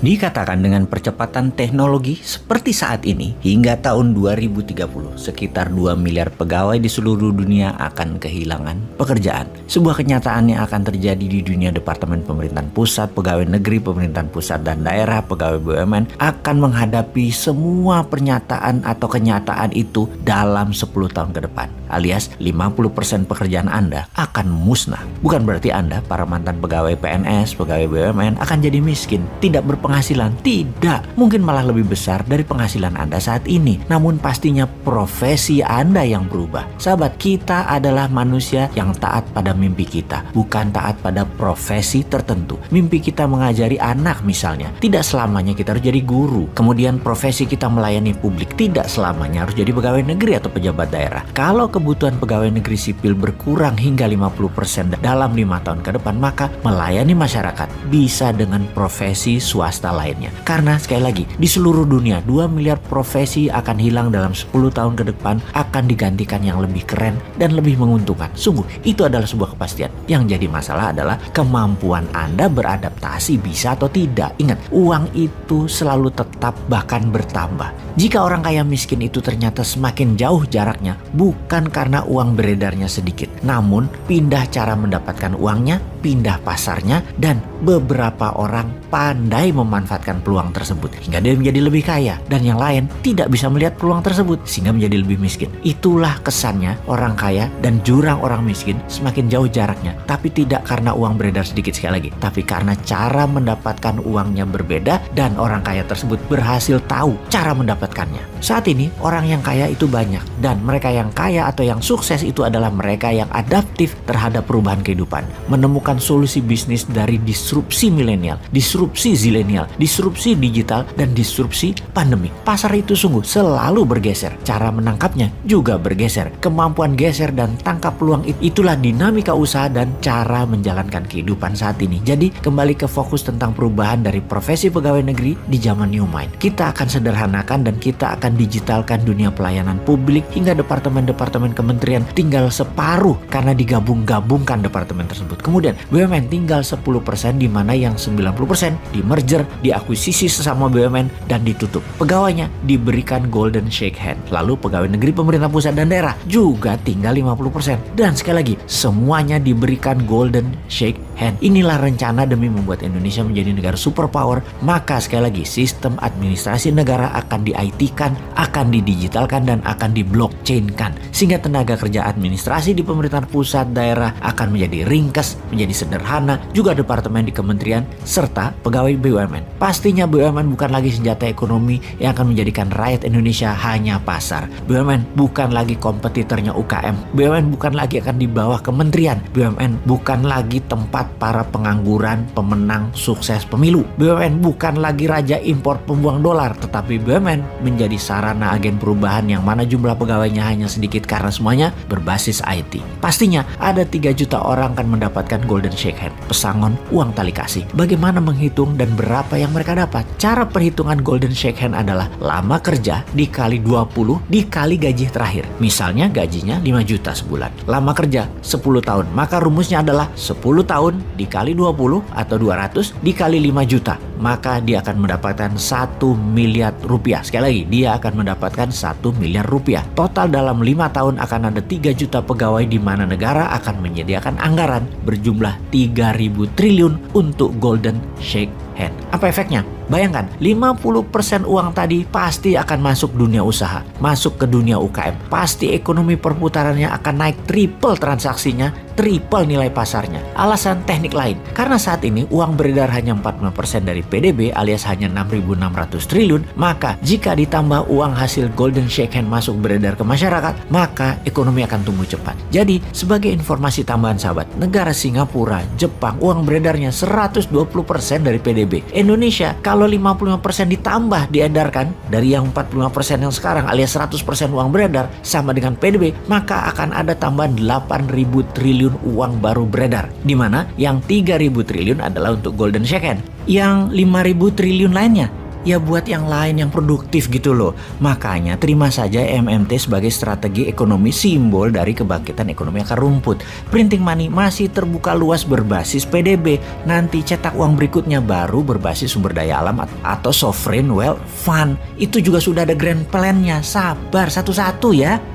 Dikatakan dengan percepatan teknologi seperti saat ini, hingga tahun 2030, sekitar 2 miliar pegawai di seluruh dunia akan kehilangan pekerjaan. Sebuah kenyataan yang akan terjadi di dunia Departemen Pemerintahan Pusat, Pegawai Negeri Pemerintahan Pusat dan Daerah, Pegawai BUMN akan menghadapi semua pernyataan atau kenyataan itu dalam 10 tahun ke depan. Alias 50% pekerjaan Anda akan musnah. Bukan berarti Anda, para mantan pegawai PNS, pegawai BUMN akan jadi miskin, tidak berpenghasilan. Tidak, mungkin malah lebih besar dari penghasilan Anda saat ini. Namun pastinya profesi Anda yang berubah. Sahabat, kita adalah manusia yang taat pada mimpi kita, bukan taat pada profesi tertentu. Mimpi kita mengajari anak misalnya, tidak selamanya kita harus jadi guru. Kemudian profesi kita melayani publik, tidak selamanya harus jadi pegawai negeri atau pejabat daerah. Kalau kebutuhan pegawai negeri sipil berkurang hingga 50% dalam 5 tahun ke depan, maka melayani masyarakat bisa dengan profesi swasta lainnya. Karena sekali lagi, di seluruh dunia 2 miliar profesi akan hilang dalam 10 tahun ke depan, akan digantikan yang lebih keren dan lebih menguntungkan. Sungguh, itu adalah sebuah kepastian. Yang jadi masalah adalah kemampuan Anda beradaptasi bisa atau tidak. Ingat, uang itu selalu tetap bahkan bertambah. Jika orang kaya miskin itu ternyata semakin jauh jaraknya, bukan karena uang beredarnya sedikit, namun pindah cara mendapatkan uangnya, pindah pasarnya, dan beberapa orang pandai memanfaatkan peluang tersebut hingga dia menjadi lebih kaya, dan yang lain tidak bisa melihat peluang tersebut sehingga menjadi lebih miskin. Itulah kesannya orang kaya dan jurang orang miskin semakin jauh jaraknya, tapi tidak karena uang beredar sedikit sekali lagi, tapi karena cara mendapatkan uangnya berbeda dan orang kaya tersebut berhasil tahu cara mendapatkannya. Saat ini orang yang kaya itu banyak, dan mereka yang kaya atau yang sukses itu adalah mereka yang adaptif terhadap perubahan kehidupan, menemukan solusi bisnis dari disrupsi milenial, disrupsi zilenial, disrupsi digital, dan disrupsi pandemi. Pasar itu sungguh selalu bergeser, cara menangkapnya juga bergeser. Kemampuan geser dan tangkap peluang itulah dinamika usaha dan cara menjalankan kehidupan saat ini. Jadi kembali ke fokus tentang perubahan dari profesi pegawai negeri di zaman New Mind. Kita akan sederhanakan dan kita akan digitalkan dunia pelayanan publik hingga departemen-departemen kementerian tinggal separuh karena digabung-gabungkan departemen tersebut. Kemudian BUMN tinggal 10%, di mana yang 90% di merger, diakuisisi sesama BUMN dan ditutup. Pegawainya diberikan golden shake hand. Lalu pegawai negeri pemerintah pusat dan daerah juga tinggal 50%. Dan sekali lagi, semuanya diberikan golden shake hand. Inilah rencana demi membuat Indonesia menjadi negara superpower. Maka sekali lagi, sistem administrasi negara akan di-IT-kan, akan didigitalkan, dan akan di-blockchain-kan. Sehingga tenaga kerja administrasi di pemerintahan pusat daerah akan menjadi ringkas, menjadi sederhana, juga departemen di kementerian, serta pegawai BUMN. Pastinya BUMN bukan lagi senjata ekonomi yang akan menjadikan rakyat Indonesia hanya pasar. BUMN bukan lagi kompetitornya UKM. BUMN bukan lagi akan di bawah kementerian. BUMN bukan lagi tempat para pengangguran, pemenang sukses pemilu. BUMN bukan lagi raja impor pembuang dolar, tetapi BUMN menjadi sarana agen perubahan yang mana jumlah pegawainya hanya sedikit karena semuanya berbasis IT. Pastinya ada 3 juta orang akan mendapatkan golden shake hand, pesangon uang tali kasih. Bagaimana menghitung dan berapa yang mereka dapat? Cara perhitungan golden shake hand adalah lama kerja dikali 20 dikali gaji terakhir. Misalnya gajinya 5 juta sebulan. Lama kerja 10 tahun. Maka rumusnya adalah 10 tahun dikali 20 atau 200 dikali 5 juta. Maka dia akan mendapatkan 1 miliar rupiah. Sekali lagi, dia akan mendapatkan 1 miliar rupiah. Total dalam 5 tahun akan ada 3 juta pegawai, di mana negara akan menyediakan anggaran berjumlah 3.000 triliun untuk golden shake hand. Apa efeknya? Bayangkan, 50% uang tadi pasti akan masuk dunia usaha, masuk ke dunia UKM. Pasti ekonomi perputarannya akan naik triple transaksinya, triple nilai pasarnya. Alasan teknik lain, karena saat ini uang beredar hanya 45% dari PDB alias hanya 6.600 triliun, maka jika ditambah uang hasil golden shake hand masuk beredar ke masyarakat, maka ekonomi akan tumbuh cepat. Jadi, sebagai informasi tambahan sahabat, negara Singapura, Jepang, uang beredarnya 120% dari PDB. Indonesia, kalau 55% ditambah diedarkan dari yang 45% yang sekarang alias 100% uang beredar sama dengan PDB, maka akan ada tambahan 8.000 triliun uang baru beredar, di mana yang 3.000 triliun adalah untuk golden shake hand, yang 5.000 triliun lainnya ya buat yang lain yang produktif gitu loh. Makanya terima saja MMT sebagai strategi ekonomi simbol dari kebangkitan ekonomi akar rumput. Printing money masih terbuka luas berbasis PDB. Nanti cetak uang berikutnya baru berbasis sumber daya alam atau sovereign wealth fund. Itu juga sudah ada grand plan-nya. Sabar satu-satu ya.